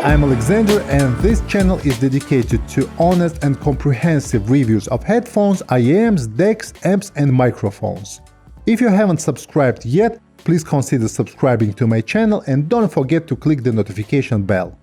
I'm Alexander, and this channel is dedicated to honest and comprehensive reviews of headphones, IEMs, decks, amps and microphones. If you haven't subscribed yet, please consider subscribing to my channel and don't forget to click the notification bell.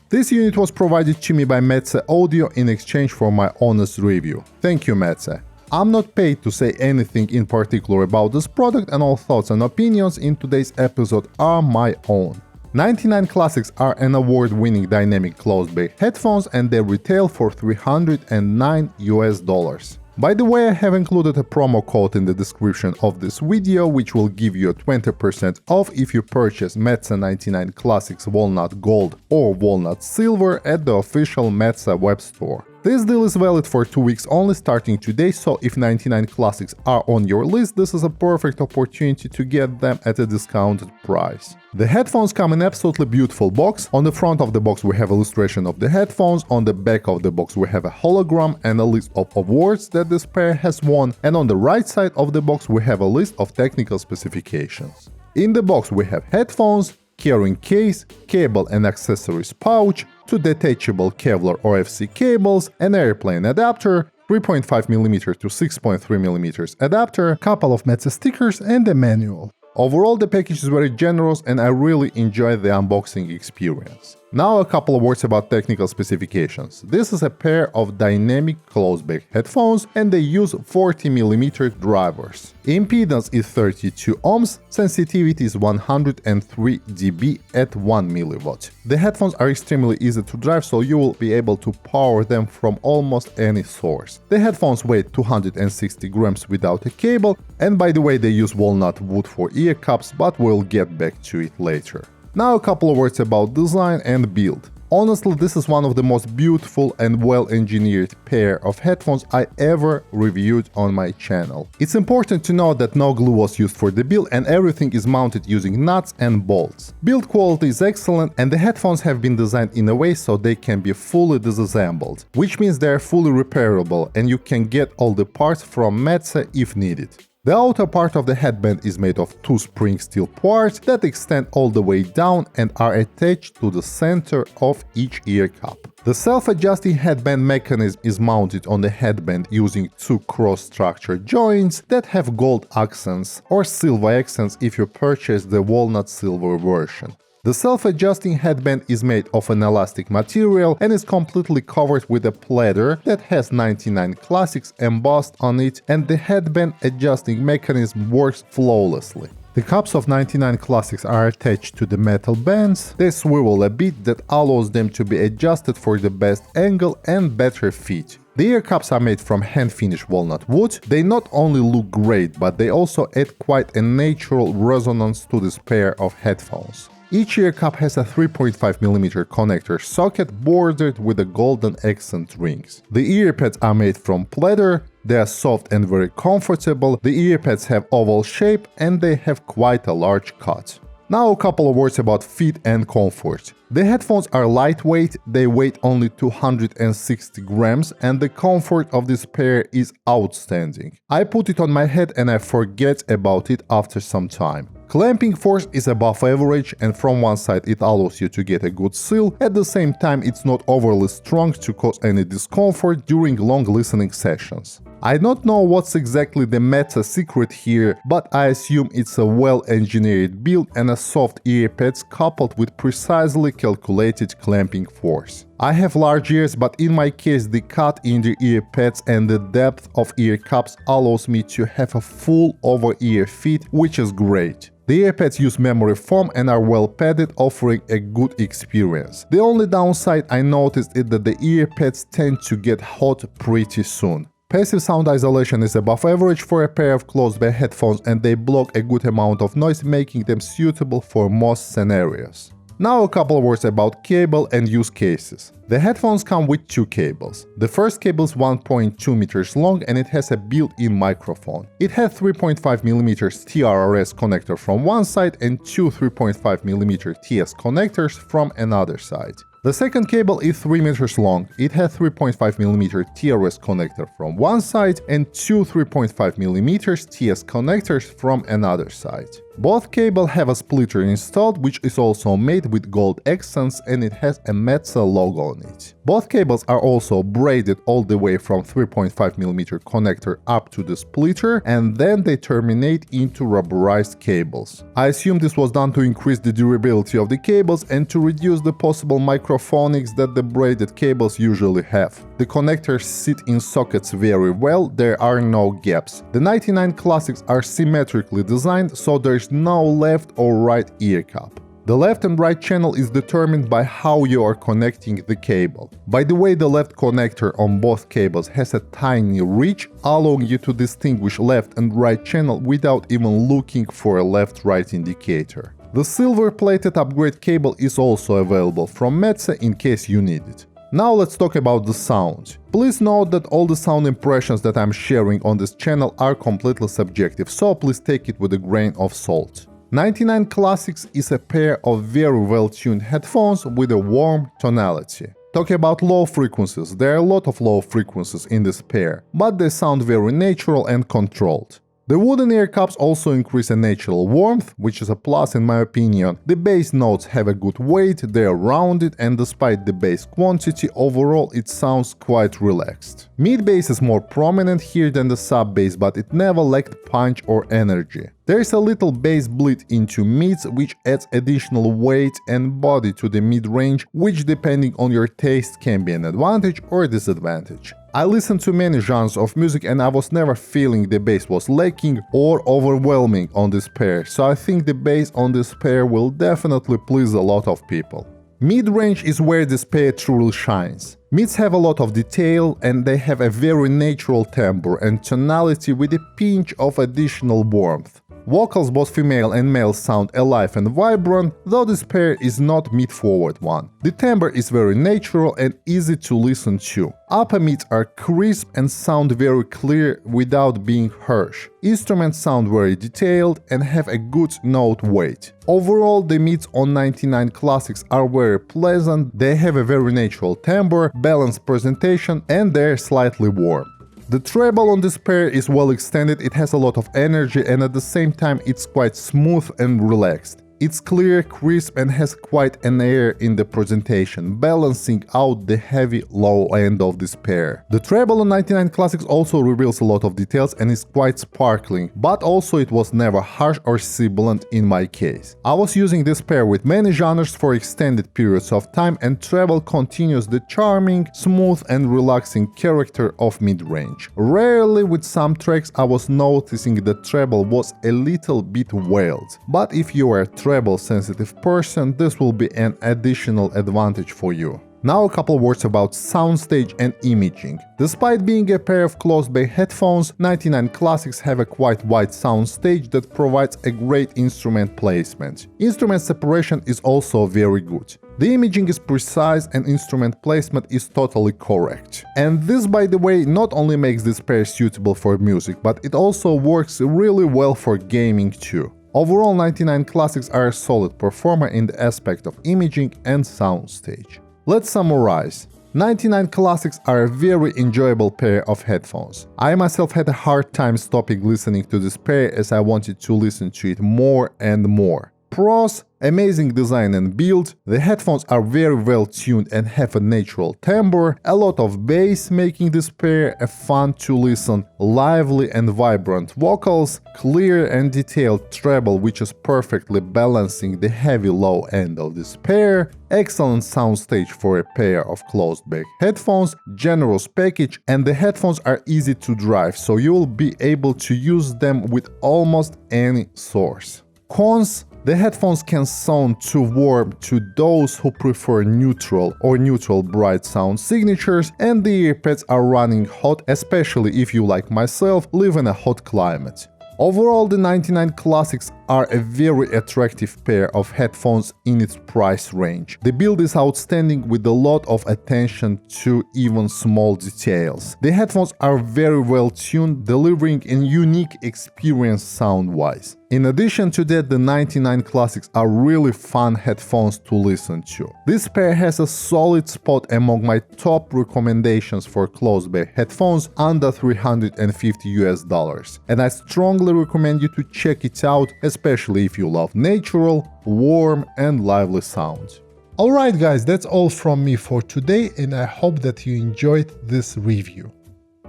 This unit was provided to me by MEZE Audio in exchange for my honest review. Thank you, MEZE. I'm not paid to say anything in particular about this product, and all thoughts and opinions in today's episode are my own. 99 Classics are an award-winning dynamic closed-back headphones and they retail for $309 US. By the way, I have included a promo code in the description of this video which will give you a 20% off if you purchase MEZE 99 Classics Walnut Gold or Walnut Silver at the official MEZE web store. This deal is valid for 2 weeks only starting today, so if 99 Classics are on your list, this is a perfect opportunity to get them at a discounted price. The headphones come in absolutely beautiful box. On the front of the box we have illustration of the headphones, on the back of the box we have a hologram and a list of awards that this pair has won, and on the right side of the box we have a list of technical specifications. In the box we have headphones, carrying case, cable and accessories pouch, 2 detachable Kevlar OFC cables, an airplane adapter, 3.5mm to 6.3mm adapter, couple of MEZE stickers and a manual. Overall, the package is very generous and I really enjoyed the unboxing experience. Now a couple of words about technical specifications. This is a pair of dynamic closed-back headphones and they use 40mm drivers. Impedance is 32 ohms, sensitivity is 103 dB at 1 mW. The headphones are extremely easy to drive, so you will be able to power them from almost any source. The headphones weigh 260 grams without a cable, and by the way they use walnut wood for ear cups, but we'll get back to it later. Now a couple of words about design and build. Honestly, this is one of the most beautiful and well-engineered pair of headphones I ever reviewed on my channel. It's important to note that no glue was used for the build and everything is mounted using nuts and bolts. Build quality is excellent and the headphones have been designed in a way so they can be fully disassembled, which means they are fully repairable and you can get all the parts from MEZE if needed. The outer part of the headband is made of 2 spring steel parts that extend all the way down and are attached to the center of each ear cup. The self-adjusting headband mechanism is mounted on the headband using 2 cross-structure joints that have gold accents or silver accents if you purchase the walnut silver version. The self-adjusting headband is made of an elastic material and is completely covered with a platter that has 99 Classics embossed on it, and the headband adjusting mechanism works flawlessly. The cups of 99 Classics are attached to the metal bands. They swivel a bit that allows them to be adjusted for the best angle and better fit. The ear cups are made from hand-finished walnut wood. They not only look great, but they also add quite a natural resonance to this pair of headphones. Each ear cup has a 3.5mm connector socket bordered with the golden accent rings. The ear pads are made from pleather, they are soft and very comfortable, the ear pads have oval shape and they have quite a large cut. Now a couple of words about fit and comfort. The headphones are lightweight, they weigh only 260 grams and the comfort of this pair is outstanding. I put it on my head and I forget about it after some time. Clamping force is above average and from one side it allows you to get a good seal, at the same time it's not overly strong to cause any discomfort during long listening sessions. I don't know what's exactly the MEZE secret here, but I assume it's a well-engineered build and a soft ear pads coupled with precisely calculated clamping force. I have large ears, but in my case the cut in the ear pads and the depth of ear cups allows me to have a full over-ear fit, which is great. The ear pads use memory foam and are well padded, offering a good experience. The only downside I noticed is that the ear pads tend to get hot pretty soon. Passive sound isolation is above average for a pair of closed-back headphones and they block a good amount of noise, making them suitable for most scenarios. Now a couple of words about cable and use cases. The headphones come with 2 cables. The first cable is 1.2 meters long and it has a built-in microphone. It has 3.5mm TRRS connector from one side and 2 3.5mm TS connectors from another side. The second cable is 3 meters long. It has 3.5mm TRS connector from one side and 2 3.5mm TS connectors from another side. Both cables have a splitter installed, which is also made with gold accents, and it has a MEZE logo on it. Both cables are also braided all the way from 3.5mm connector up to the splitter, and then they terminate into rubberized cables. I assume this was done to increase the durability of the cables and to reduce the possible microphonics that the braided cables usually have. The connectors sit in sockets very well, there are no gaps. The 99 Classics are symmetrically designed, so there's no left or right ear cup. The left and right channel is determined by how you are connecting the cable. By the way, the left connector on both cables has a tiny reach, allowing you to distinguish left and right channel without even looking for a left-right indicator. The silver-plated upgrade cable is also available from MEZE in case you need it. Now let's talk about the sound. Please note that all the sound impressions that I'm sharing on this channel are completely subjective, so please take it with a grain of salt. 99 Classics is a pair of very well-tuned headphones with a warm tonality. Talking about low frequencies, there are a lot of low frequencies in this pair, but they sound very natural and controlled. The wooden ear cups also increase a natural warmth, which is a plus in my opinion. The bass notes have a good weight, they are rounded, and despite the bass quantity, overall it sounds quite relaxed. Mid bass is more prominent here than the sub bass, but it never lacked punch or energy. There is a little bass bleed into mids, which adds additional weight and body to the mid-range, which depending on your taste can be an advantage or disadvantage. I listen to many genres of music and I was never feeling the bass was lacking or overwhelming on this pair, so I think the bass on this pair will definitely please a lot of people. Mid-range is where this pair truly shines. Mids have a lot of detail and they have a very natural timbre and tonality with a pinch of additional warmth. Vocals, both female and male, sound alive and vibrant, though this pair is not mid-forward one. The timbre is very natural and easy to listen to. Upper mids are crisp and sound very clear without being harsh. Instruments sound very detailed and have a good note weight. Overall, the mids on 99 Classics are very pleasant, they have a very natural timbre, balanced presentation, and they're slightly warm. The treble on this pair is well extended, it has a lot of energy and at the same time it's quite smooth and relaxed. It's clear, crisp and has quite an air in the presentation, balancing out the heavy low end of this pair. The treble on 99 Classics also reveals a lot of details and is quite sparkling, but also it was never harsh or sibilant in my case. I was using this pair with many genres for extended periods of time and treble continues the charming, smooth and relaxing character of mid-range. Rarely with some tracks I was noticing the treble was a little bit wailed, but if you are a treble sensitive person, this will be an additional advantage for you. Now a couple words about soundstage and imaging. Despite being a pair of closed-bay headphones, 99 Classics have a quite wide soundstage that provides a great instrument placement. Instrument separation is also very good. The imaging is precise and instrument placement is totally correct. And this, by the way, not only makes this pair suitable for music, but it also works really well for gaming too. Overall, 99 Classics are a solid performer in the aspect of imaging and soundstage. Let's summarize. 99 Classics are a very enjoyable pair of headphones. I myself had a hard time stopping listening to this pair as I wanted to listen to it more and more. Pros: amazing design and build, the headphones are very well tuned and have a natural timbre, a lot of bass making this pair a fun to listen, lively and vibrant vocals, clear and detailed treble which is perfectly balancing the heavy low end of this pair, excellent soundstage for a pair of closed-back headphones, generous package, and the headphones are easy to drive, so you will be able to use them with almost any source. Cons: the headphones can sound too warm to those who prefer neutral or neutral bright sound signatures, and the earpads are running hot, especially if you, like myself, live in a hot climate. Overall, the 99 Classics are a very attractive pair of headphones in its price range. The build is outstanding with a lot of attention to even small details. The headphones are very well tuned, delivering a unique experience sound-wise. In addition to that, the 99 Classics are really fun headphones to listen to. This pair has a solid spot among my top recommendations for closed-back headphones under $350 US, and I strongly recommend you to check it out as especially if you love natural, warm and lively sounds. Alright guys, that's all from me for today, and I hope that you enjoyed this review.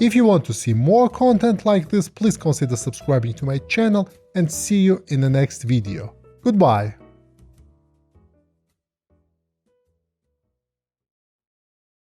If you want to see more content like this, please consider subscribing to my channel, and see you in the next video. Goodbye!